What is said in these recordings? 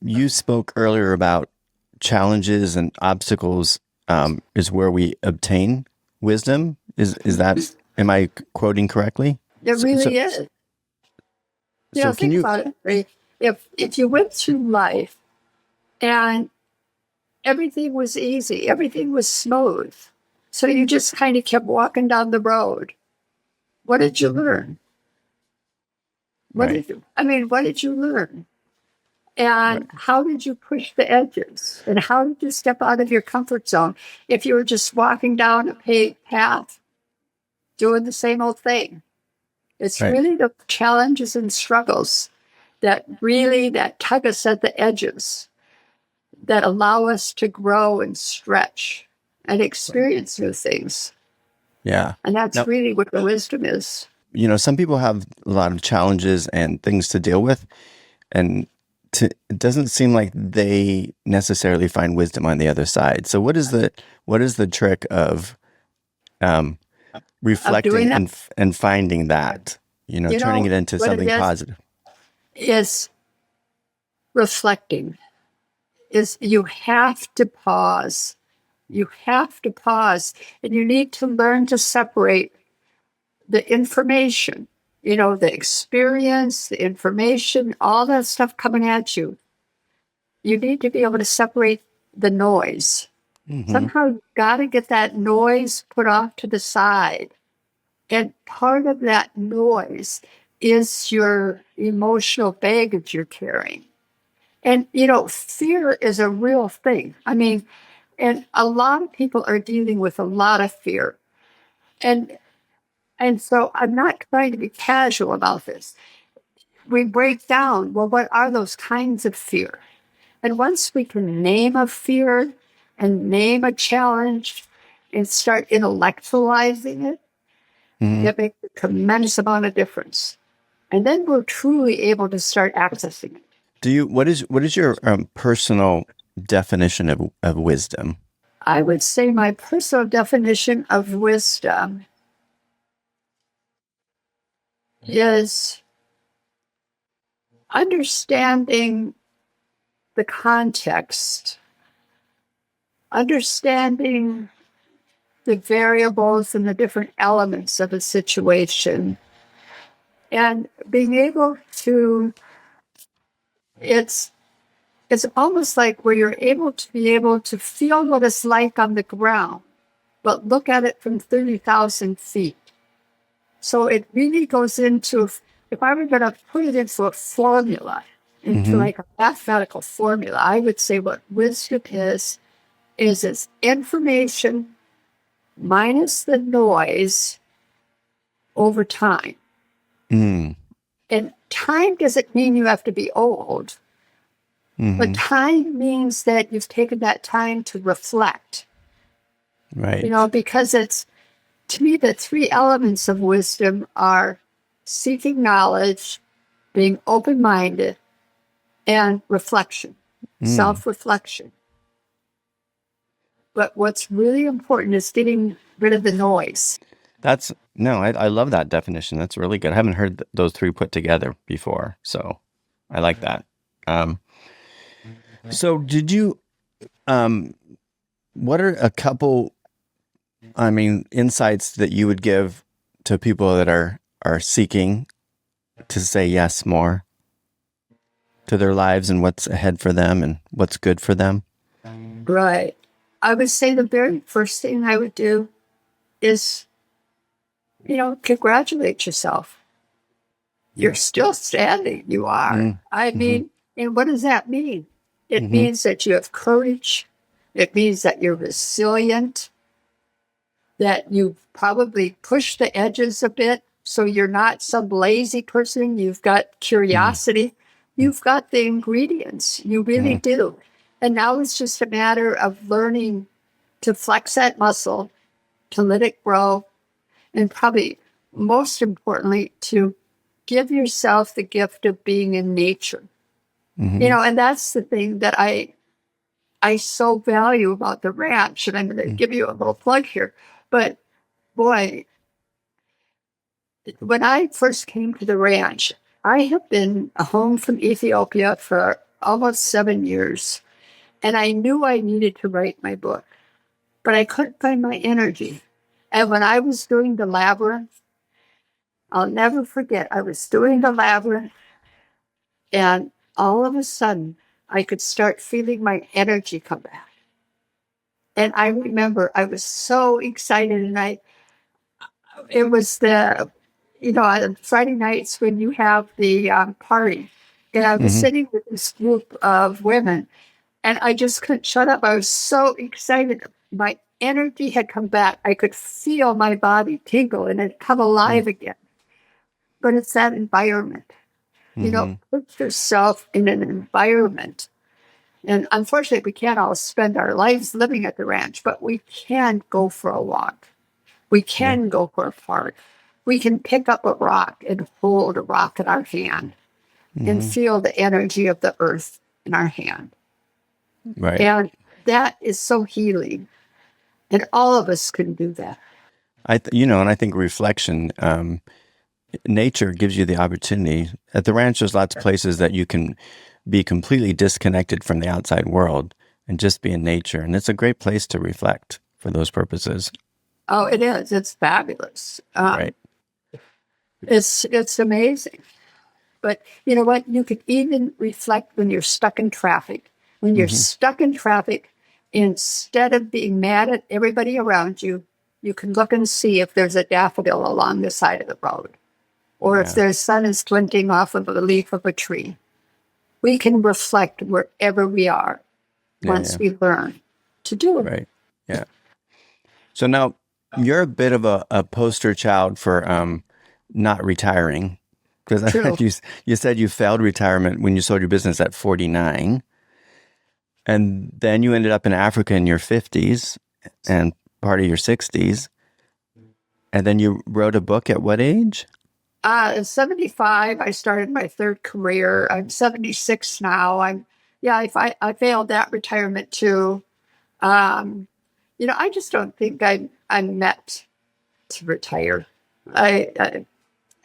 you spoke earlier about challenges and obstacles is where we obtain wisdom. Is that, am I quoting correctly? It So, so, really is. can Think you? about it. Right? If you went through life and everything was easy, everything was smooth, so you just kind of kept walking down the road, what did you learn? Right, What did you learn? right, And how did you push the edges? And how did you step out of your comfort zone if you were just walking down a paved path, doing the same old thing? It's right, really the challenges and struggles that tug us at the edges, that allow us to grow and stretch and right. experience new things. Yeah. And that's Now, really what the wisdom is. some people have a lot of challenges and things to deal with, and it doesn't seem like they necessarily find wisdom on the other side. So, what is the trick of um, Of doing reflecting that, and finding that, you turning know, it into what it something positive? is reflecting, is you have to pause. You have to pause, and you need to learn to separate the information, the experience, the information, all that stuff coming at you. You need to be able to separate the noise. Hmm. Somehow you've got to get that noise put off to the side. And part of that noise is your emotional baggage you're carrying. And, fear is a real thing. And a lot of people are dealing with a lot of fear. And and so I'm not trying to be casual about this. We break down, well, what are those kinds of fear? And once we can name a fear and name a challenge and start intellectualizing it, Hmm. it makes a tremendous amount of difference. And then we're truly able to start accessing it. What is your personal definition of wisdom? I would say my personal definition of wisdom is understanding the context, understanding the variables and the different elements of a situation, and being able to, it's it's almost like where you're able to be able to feel what it's like on the ground, but look at it from 30,000 feet. So it really goes into, if I were going to put it into a formula, into Hmm. like a mathematical formula, I would say what wisdom is it's information minus the noise over time. Mm. And time doesn't mean you have to be old, but Hmm. time means that you've taken that time to reflect, Right. because to me, the three elements of wisdom are seeking knowledge, being open minded, and reflection, Mm. self reflection. But what's really important is getting rid of the noise. That's no, I love that definition. That's really good. I haven't heard those three put together before, so I like that. Um, so did you? Um, what are a couple? I mean, insights that you would give to people that are seeking to say yes more to their lives and what's ahead for them and what's good for them? Right. I would say the very first thing I would do is, congratulate yourself. You're still standing. You are. Mm. Hmm. And what does that mean? It Hmm. means that you have courage. It means that you're resilient, that you probably push the edges a bit. So you're not some lazy person. You've got curiosity. You've got the ingredients. You really Hmm. do. And now it's just a matter of learning to flex that muscle, to let it grow, and probably most importantly, to give yourself the gift of being in nature. Hmm. And that's the thing that I so value about the ranch. And I'm going to give you a little plug here. But boy, when I first came to the ranch, I have been home from Ethiopia for almost 7 years. And I knew I needed to write my book, but I couldn't find my energy. And when I was doing the labyrinth, I'll never forget, I was doing the labyrinth, and all of a sudden, I could start feeling my energy come back. And I remember I was so excited, and it was on Friday nights when you have the party. And I was Hmm. sitting with this group of women, and I just couldn't shut up. I was so excited. My energy had come back. I could feel my body tingle and it come alive again. But it's that environment. Hmm. Put yourself in an environment. And unfortunately, we can't all spend our lives living at the ranch, but we can go for a walk. We Yeah. can go for a park. We can pick up a rock and hold a rock in our hand and Hmm. feel the energy of the earth in our hand. Right. And that is so healing. And all of us can do that. And I think reflection, nature gives you the opportunity. At the ranch, there's lots of places that you can be completely disconnected from the outside world and just be in nature. And it's a great place to reflect for those purposes. Oh, it is. It's fabulous. Right. It's amazing. But you know what? You could even reflect when you're stuck in traffic. When you're Hmm. stuck in traffic, instead of being mad at everybody around you, you can look and see if there's a daffodil along the side of the road, or if Yeah. the sun is glinting off of a leaf of a tree. We can reflect wherever we are Yeah. once Yeah. we learn to do it. Right. Yeah. So now you're a bit of a poster child for not retiring, because I True. heard you said you failed retirement when you sold your business at 49, and then you ended up in Africa in your 50s and part of your 60s, and then you wrote a book at what age? At 75, I started my third career. I'm 76 now. I failed that retirement too. Um, I just don't think I'm meant to retire. I, I,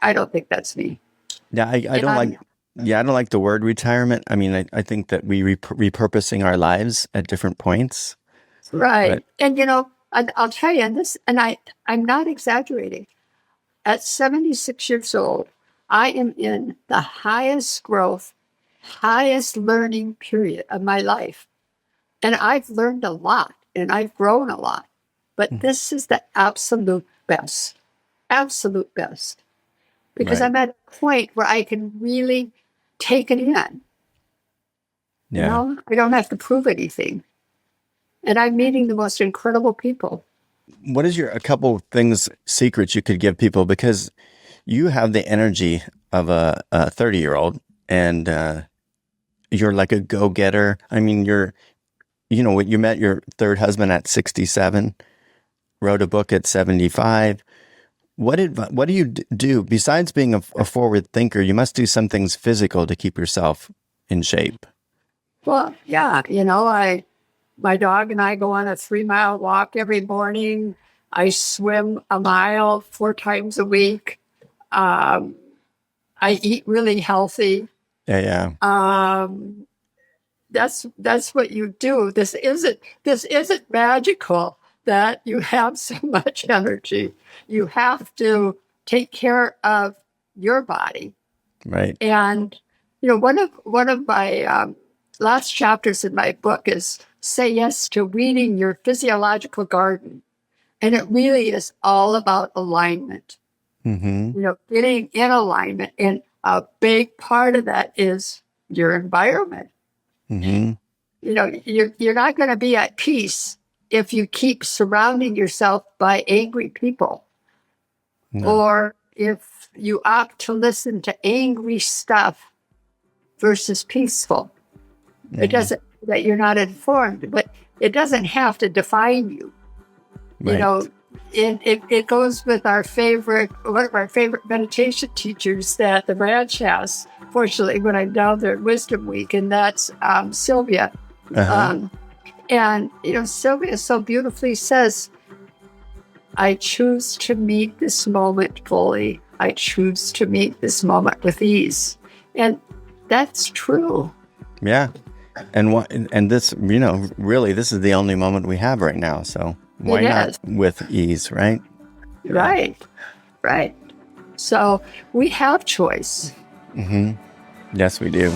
I don't think that's me. Yeah, I And don't like. I'm Yeah, I don't like the word retirement. I mean, I think that we repurposing our lives at different points, but right. And I'll tell you, I'm not exaggerating. At 76 years old, I am in the highest growth, highest learning period of my life. And I've learned a lot and I've grown a lot. But this is the absolute best, because right. I'm at a point where I can really take it in. Yeah. I don't have to prove anything. And I'm meeting the most incredible people. What is a couple things, secrets you could give people? Because you have the energy of a 30-year-old and you're like a go-getter. I mean, you met your third husband at 67, wrote a book at 75. What do you do besides being a forward thinker? You must do some things physical to keep yourself in shape. Well, yeah, my dog and I go on a 3-mile walk every morning. I swim a mile 4 times a week. Um, I eat really healthy. Yeah, yeah, Um, that's what you do. This isn't magical that you have so much energy. You have to take care of your body. right. And one of my last chapters in my book is say yes to weeding your physiological garden, and it really is all about alignment. Mm-hmm. Getting in alignment, and a big part of that is your environment. Mm-hmm. You're not going to be at peace if you keep surrounding yourself by angry people, No. or if you opt to listen to angry stuff versus peaceful. It Mm-hmm. doesn't that you're not informed, but it doesn't have to define you. You Right. know, it goes with one of our favorite meditation teachers that the ranch has. Fortunately, when I'm down there at Wisdom Week, and that's Sylvia. Uh-huh. And Sylvia so beautifully says, "I choose to meet this moment fully. I choose to meet this moment with ease," and that's true. Yeah. And what? And this, you know, really, this is the only moment we have right now. So why It not is. with ease, right? Right. Right. So we have choice. Yes, we do.